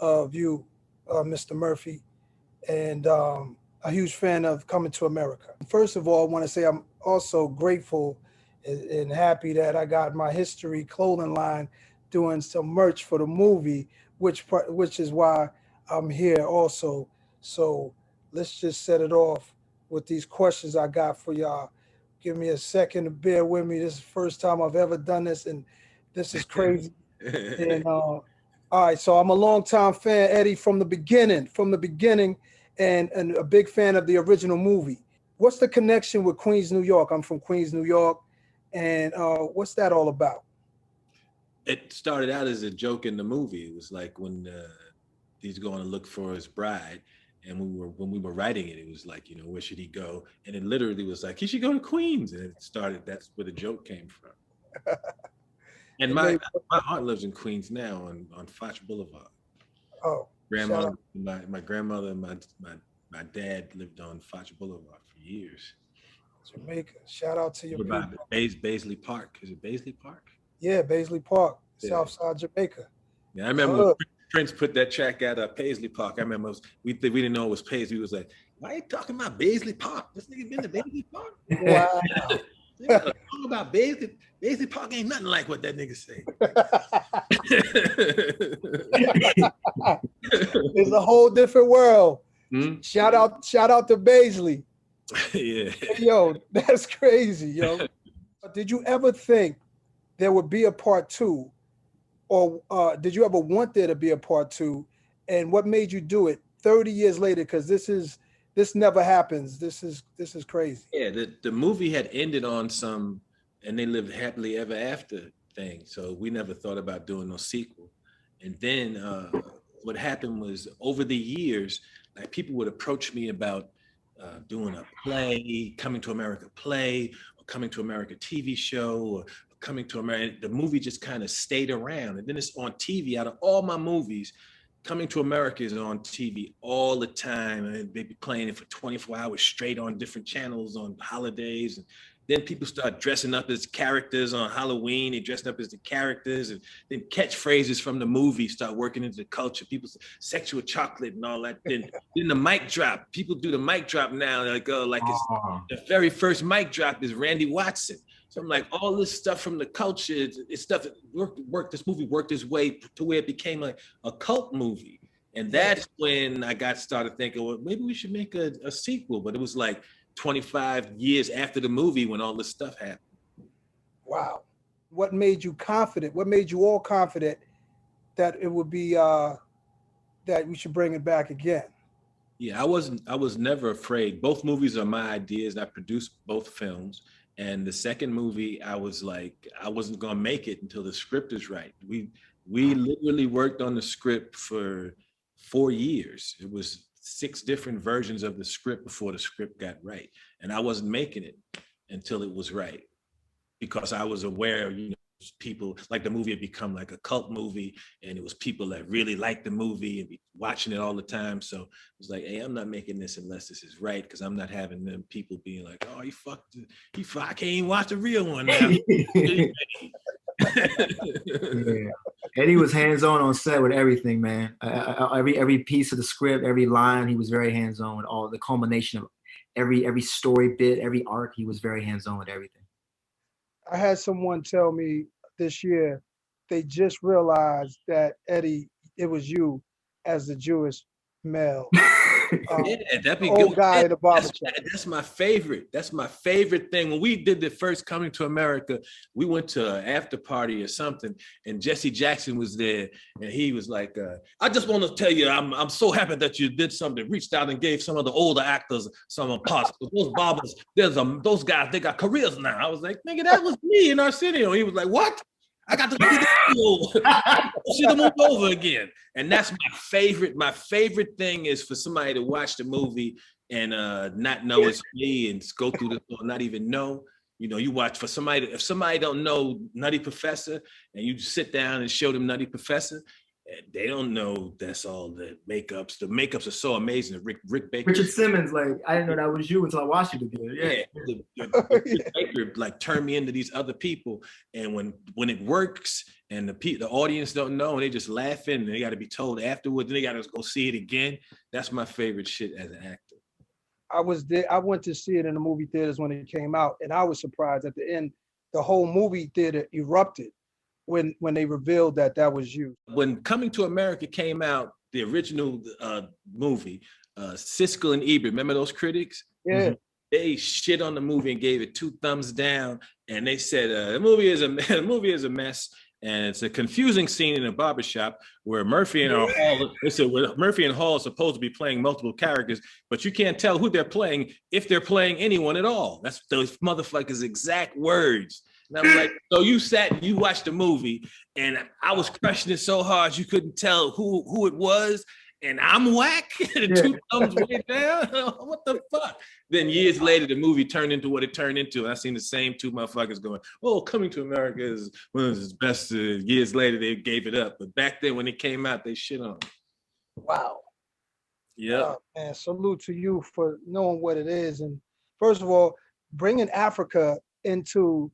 of you, Mr. Murphy, and a huge fan of Coming to America. First of all, I want to say I'm also grateful and happy that I got my history clothing line doing some merch for the movie, which is why I'm here also. So let's just set it off with these questions I got for y'all. Give me a second to bear with me. This is the first time I've ever done this, and this is crazy. And all right, so I'm a longtime fan, Eddie, from the beginning, and a big fan of the original movie. What's the connection with Queens, New York? I'm from Queens, New York, and what's that all about? It started out as a joke in the movie. It was like when he's going to look for his bride, and when we were writing it, it was like, you know, where should he go? And it literally was like, he should go to Queens, and it started. That's where the joke came from. And my aunt lives in Queens now on Foch Boulevard. Oh, grandmother, my grandmother and my dad lived on Foch Boulevard for years. Jamaica. Shout out to your what about Baisley Park? Is it Baisley Park? Yeah, Baisley Park, Southside Jamaica. Yeah, I remember when Prince put that track out of Paisley Park. I remember we didn't know it was Paisley. We was like, why are you talking about Baisley Park? This nigga been to Baisley Park? Wow. Talking about Baisley Park ain't nothing like what that nigga say. It's a whole different world. Hmm? Shout out to Baisley. Yeah. Yo, that's crazy, yo. Did you ever think there would be a part 2, or did you ever want there to be a part 2? And what made you do it 30 years later? Because this never happens. This is crazy. Yeah, the movie had ended on some, and they lived happily ever after thing. So we never thought about doing no sequel. And then what happened was, over the years, like, people would approach me about doing a play, Coming to America play, or Coming to America TV show, or Coming to America. The movie just kind of stayed around. And then it's on TV. Out of all my movies, Coming to America is on TV all the time, and they be playing it for 24 hours straight on different channels on holidays. And then people start dressing up as characters on Halloween. They dressed up as the characters, and then catchphrases from the movie start working into the culture. People say sexual chocolate and all that. Then the mic drop. People do the mic drop now. Like, it's the very first mic drop is Randy Watson. So I'm like, all this stuff from the culture, it's stuff that worked. This movie worked its way to where it became like a cult movie. And that's when I started thinking, well, maybe we should make a sequel. But it was like 25 years after the movie when all this stuff happened. Wow. What made you confident? What made you all confident that it would be, that we should bring it back again? Yeah, I was never afraid. Both movies are my ideas. I produced both films. And the second movie, I was like, I wasn't gonna make it until the script is right. We literally worked on the script for 4 years. It was 6 different versions of the script before the script got right. And I wasn't making it until it was right, because I was aware, you know, people, like, the movie had become like a cult movie, and it was people that really liked the movie and be watching it all the time. So it was like, hey, I'm not making this unless this is right, because I'm not having them people being like, oh, I can't even watch the real one now. Yeah. Eddie was hands-on set with everything, man. Every piece of the script, every line, he was very hands-on with all the culmination of every story bit, every arc. He was very hands-on with everything. I had someone tell me this year they just realized that, Eddie, it was you as the Jewish male. Yeah, that'd be old good. guy in the barbershop. That's my favorite. That's my favorite thing. When we did the first Coming to America, we went to an after party or something, and Jesse Jackson was there, and he was like, "I just want to tell you, I'm so happy that you did something, reached out and gave some of the older actors some parts. Those barbers, those guys, they got careers now." I was like, "Nigga, that was me in Arsenio." He was like, "What? I got to do this. Should have moved over again." And that's my favorite. My favorite thing is for somebody to watch the movie and not know it's me, and go through the or not even know. You know, you watch, for somebody, if somebody don't know Nutty Professor, and you sit down and show them Nutty Professor, They don't know that's all the makeups. The makeups are so amazing. Rick Baker. Richard Simmons, like I didn't know that was you until I watched it again. Yeah. Rick Baker like turned me into these other people, and when it works, and the audience don't know, and they just laughing, and they got to be told afterwards, and they got to go see it again. That's my favorite shit as an actor. I was there. I went to see it in the movie theaters when it came out, and I was surprised at the end. The whole movie theater erupted when they revealed that was you. When Coming to America came out, the original movie, Siskel and Ebert, remember those critics? Yeah. Mm-hmm. They shit on the movie and gave it 2 thumbs down, and they said the movie is a mess. And it's a confusing scene in a barbershop where Murphy and Hall are supposed to be playing multiple characters, but you can't tell who they're playing if they're playing anyone at all. That's those motherfuckers' exact words. And I'm like, so you sat and you watched the movie, and I was crushing it so hard you couldn't tell who it was, and I'm whack. The 2 thumbs way down. What the fuck? Then years later, the movie turned into what it turned into. And I seen the same 2 motherfuckers going, "Oh, Coming to America is one of his best." Years later, they gave it up. But back then, when it came out, they shit on it. Wow. Yeah. And salute to you for knowing what it is. And first of all, bringing Africa into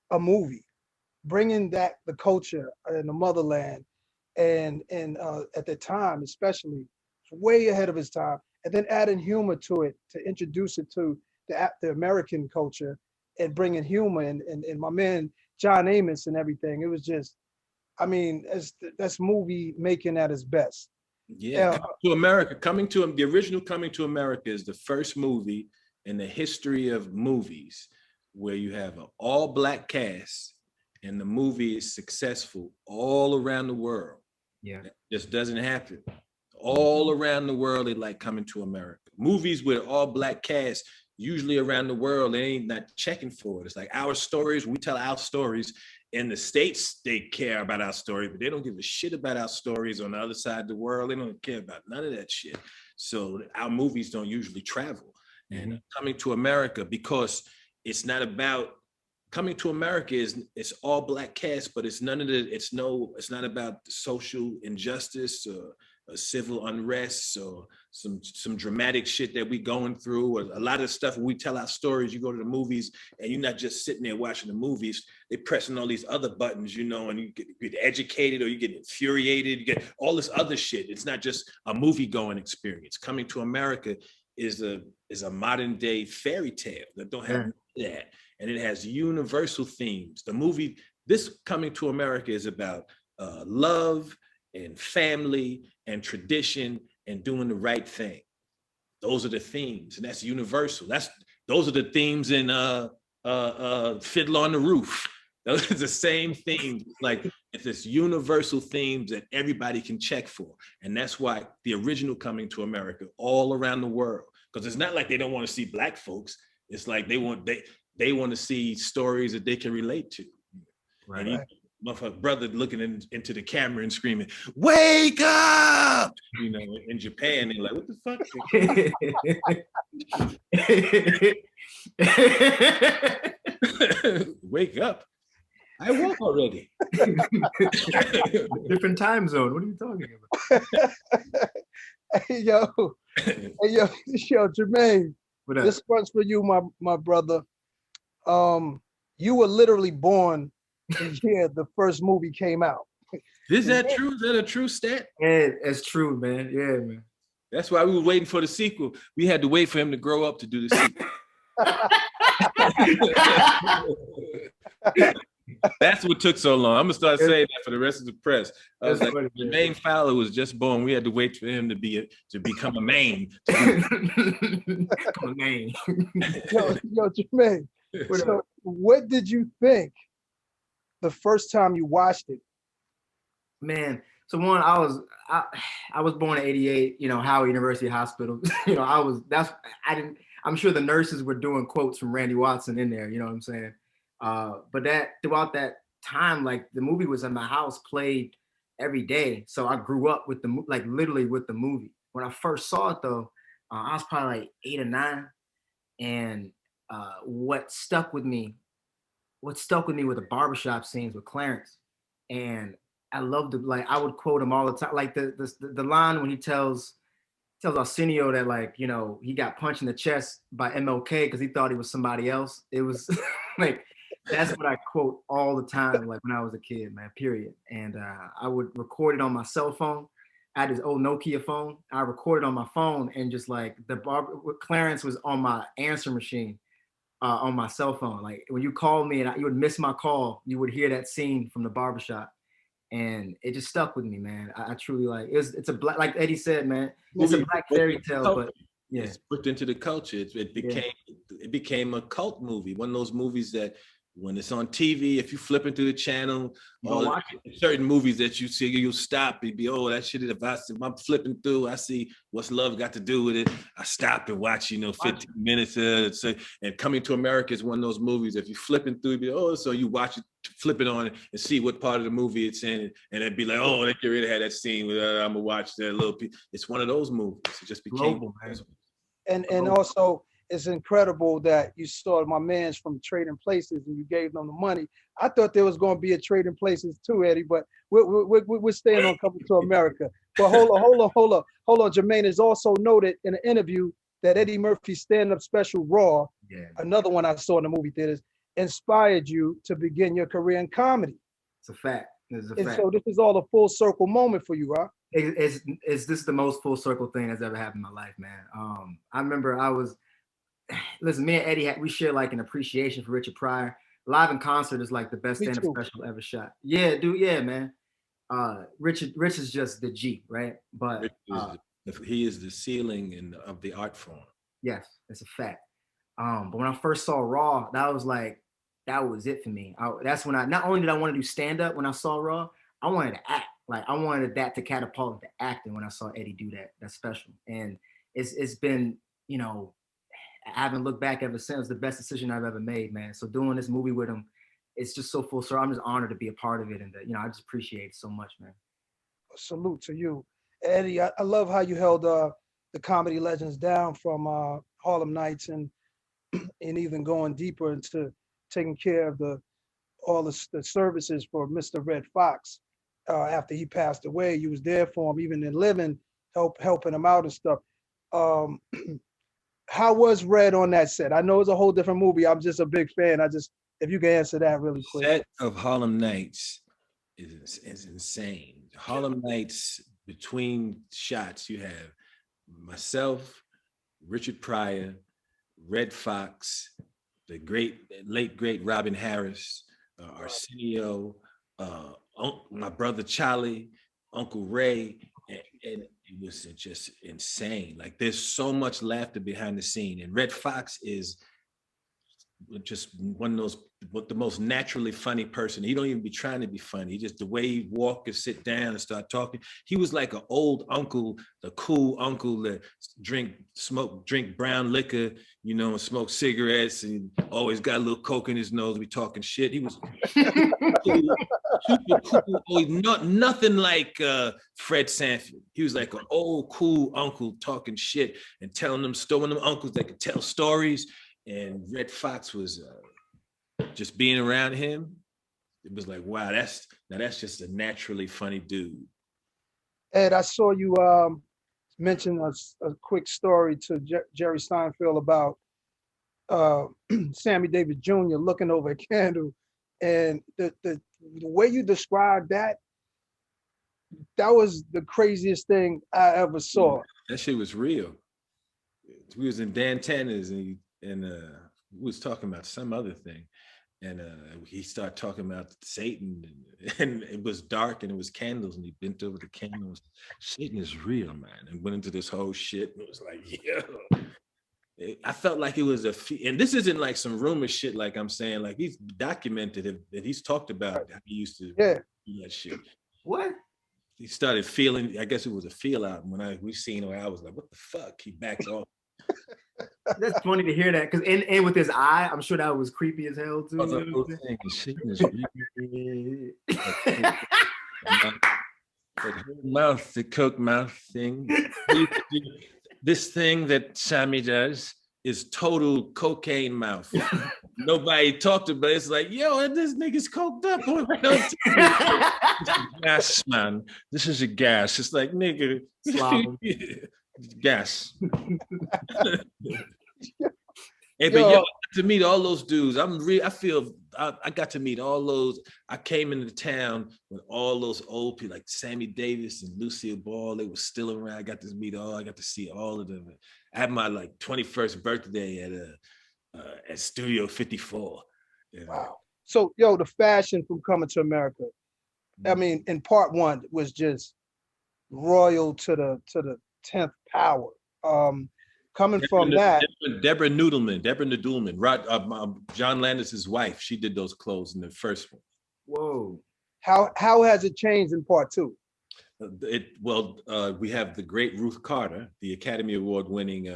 a movie, bringing the culture and the motherland, and at the time, especially, way ahead of his time. And then adding humor to it to introduce it to the American culture and bringing humor and my man John Amos and everything. It was just, I mean, that's movie making at its best. Yeah, the original Coming to America is the first movie in the history of movies where you have an all-black cast and the movie is successful all around the world. Yeah, that just doesn't happen. All around the world, they like Coming to America. Movies with all black cast, usually around the world, they ain't not checking for it. It's like our stories, we tell our stories. In the States, they care about our story, but they don't give a shit about our stories on the other side of the world. They don't care about none of that shit. So our movies don't usually travel. Mm-hmm. And Coming to America, because it's not about Coming to America it's all black cast, but it's none of the, it's not about the social injustice or civil unrest or some dramatic shit that we going through, or a lot of stuff. When we tell our stories, you go to the movies and you're not just sitting there watching the movies, they're pressing all these other buttons, you know, and you get educated or you get infuriated, you get all this other shit. It's not just a movie going experience. Coming to America is a modern day fairy tale that don't have that. And it has universal themes. The movie, this Coming to America is about love and family and tradition and doing the right thing. Those are the themes, and that's universal. Those are the themes in Fiddler on the Roof. Those are the same themes. Like, it's this universal themes that everybody can check for. And that's why the original Coming to America all around the world, because it's not like they don't want to see black folks. It's like they want to see stories that they can relate to. Right. And my brother looking into the camera and screaming, "Wake up!" You know, in Japan, they're like, "What the fuck?" Wake up! I woke already. Different time zone. What are you talking about? Hey yo, Jermaine. This one's for you, my brother. You were literally born the year the first movie came out. Is that true? Is that a true stat? Yeah, it's true, man. Yeah, man. That's why we were waiting for the sequel. We had to wait for him to grow up to do the sequel. That's what took so long. I'm gonna start saying that for the rest of the press. I was like, Jermaine Fowler was just born. We had to wait for him to become a main. Become a main. Yo, Jermaine. So, what did you think the first time you watched it? Man, so one, I was born in '88. You know, Howard University Hospital. You know, I'm sure the nurses were doing quotes from Randy Watson in there. You know what I'm saying? But throughout that time, like, the movie was in my house, played every day. So I grew up with literally with the movie. When I first saw it though, I was probably like 8 or 9. And what stuck with me were the barbershop scenes with Clarence. And I loved it. Like I would quote him all the time. Like the line when he tells Arsenio that, like, you know, he got punched in the chest by MLK because he thought he was somebody else. It was like, that's what I quote all the time, like when I was a kid, man, period. And I would record it on my cell phone. I had this old Nokia phone. I recorded on my phone, and just like Clarence was on my answer machine on my cell phone. Like when you called me and you would miss my call, you would hear that scene from the barbershop. And it just stuck with me, man. I truly like it's a black, like Eddie said, man, it's a black fairy tale, but yeah, it's put into the culture. It became a cult movie. One of those movies that when it's on TV, if you flipping through the channel, all certain movies that you see, you'll stop. You'd be, oh, that shit. If I'm flipping through, I see What's Love Got to Do with It. I stop and watch, 15 minutes. And Coming to America is one of those movies. If you're flipping through, you'd be, oh, so you watch it, flip it on and see what part of the movie it's in, and it'd be like, oh, they already had that scene with I'm gonna watch that little piece. It's one of those movies. It just became global, man. And also, it's incredible that you saw my mans from Trading Places and you gave them the money. I thought there was going to be a Trading Places too, Eddie, but we're staying on Coming to America. But hold on. Jermaine is also noted in an interview that Eddie Murphy's stand-up special Raw, another one I saw in the movie theaters, inspired you to begin your career in comedy. It's a fact. So this is all a full circle moment for you, huh? This is the most full circle thing that's ever happened in my life, man. I remember listen, me and Eddie, we share like an appreciation for Richard Pryor. Live in concert is like the best stand-up special ever shot. Yeah, dude. Yeah, man. Rich is just the G, right? But he is the ceiling of the art form. Yes, that's a fact. But when I first saw Raw, that was it for me. That's when not only did I want to do stand-up when I saw Raw, I wanted to act. Like I wanted that to catapult into acting when I saw Eddie do that special. And it's been, I haven't looked back ever since. The best decision I've ever made, man. So doing this movie with him, it's just so full circle. I'm just honored to be a part of it, and I just appreciate it so much, man. Salute to you, Eddie. I love how you held the comedy legends down from Harlem Nights and even going deeper into taking care of all the services for Mr. Red Fox after he passed away. You was there for him, even in living, helping him out and stuff. How was Red on that set? I know it's a whole different movie. I'm just a big fan. If you can answer that really quick. Set of Harlem Nights is insane. Harlem Nights, between shots, you have myself, Richard Pryor, Red Fox, the late great Robin Harris, Arsenio, my brother Charlie, Uncle Ray, and it was just insane. Like there's so much laughter behind the scene, and Red Fox is just one of those, the most naturally funny person. He don't even be trying to be funny. He just, the way he walk and sit down and start talking. He was like an old uncle, the cool uncle that drink brown liquor, and smoke cigarettes, and always got a little coke in his nose. We talking shit. He was super cool. Nothing like Fred Sanford. He was like an old cool uncle talking shit and telling them uncles that could tell stories. And Red Fox was just being around him. It was like, wow, that's just a naturally funny dude. Ed, I saw you mention a quick story to Jerry Seinfeld about Sammy Davis Jr. looking over a candle, and the way you described that was the craziest thing I ever saw. That shit was real. We was in Dan Tanner's and we was talking about some other thing, and he started talking about Satan, and it was dark and it was candles, and he bent over the candles. Satan is real, man, and went into this whole shit, and it was like, yeah. I felt like it was and this isn't like some rumor shit, like I'm saying, like he's documented it, that he's talked about how he used to do that shit. What? He started feeling, I guess it was a feel out when we seen where I was like, what the fuck? He backed off. That's funny to hear that, because and with his eye, I'm sure that was creepy as hell too. The coke mouth thing. This thing that Sammy does, is total cocaine mouth. Nobody talked about it. It's like, yo, this nigga's coked up. Gas, man. This is a gas. It's like, nigga, gas. Hey, but yo, to meet all those dudes, I feel I got to meet all those. I came into town when all those old people like Sammy Davis and Lucille Ball, they were still around. I got to see all of them. I had my like 21st birthday at Studio 54. You know? Wow. So yo, the fashion from Coming to America, I mean, in part one was just royal to the 10th power. Coming from that, Deborah Noodleman, John Landis's wife, she did those clothes in the first one. Whoa. How has it changed in part two? We have the great Ruth Carter, the Academy Award winning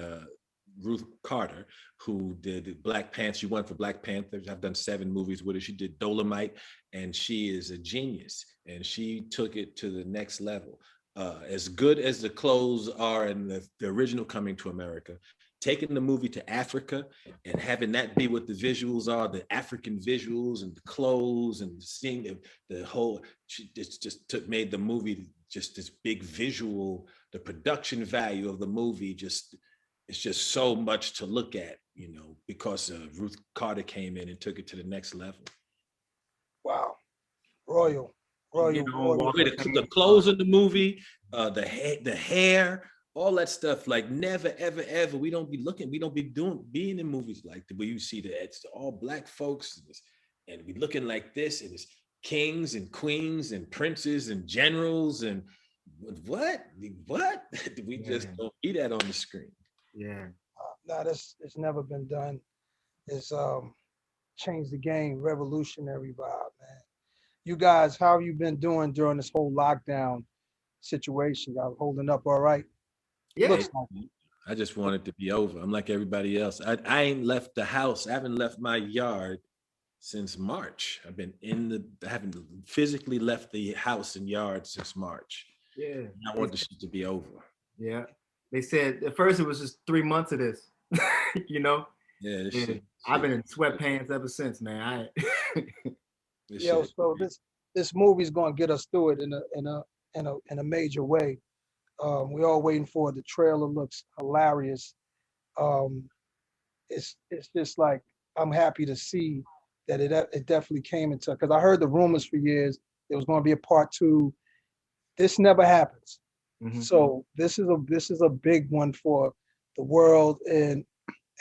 Ruth Carter, who did Black Panther. She won for Black Panther. I've done 7 movies with her. She did Dolomite, and she is a genius. And she took it to the next level. As good as the clothes are in the original Coming to America, taking the movie to Africa and having that be what the visuals are, the African visuals and the clothes and seeing the whole, she just made the movie just this big visual, the production value of the movie it's just so much to look at, you know, because Ruth Carter came in and took it to the next level. Wow. Royal. The clothes in the movie, the hair, all that stuff. Like never, ever, ever. We don't be being in movies like that where you see that it's all Black folks and we looking like this, and it's kings and queens and princes and generals and what? We just don't see that on the screen. Yeah. No, it's never been done. It's changed the game, revolutionary vibe, man. You guys, how have you been doing during this whole lockdown situation? Y'all holding up all right? Yeah. Looks like it. I just want it to be over. I'm like everybody else. I ain't left the house. I haven't left my yard since March. I haven't physically left the house and yard since March. Yeah. I want this shit to be over. Yeah. They said at first it was just 3 months of this, you know? Yeah. I've been in sweatpants ever since, man. So this movie's gonna get us through it in a major way. We're all waiting for it. The trailer looks hilarious. It's just like I'm happy to see that it definitely came into, because I heard the rumors for years there was going to be a part 2. This never happens. Mm-hmm. So this is a big one for the world and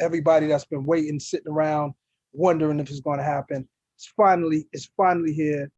everybody that's been waiting, sitting around, wondering if it's going to happen. It's finally here.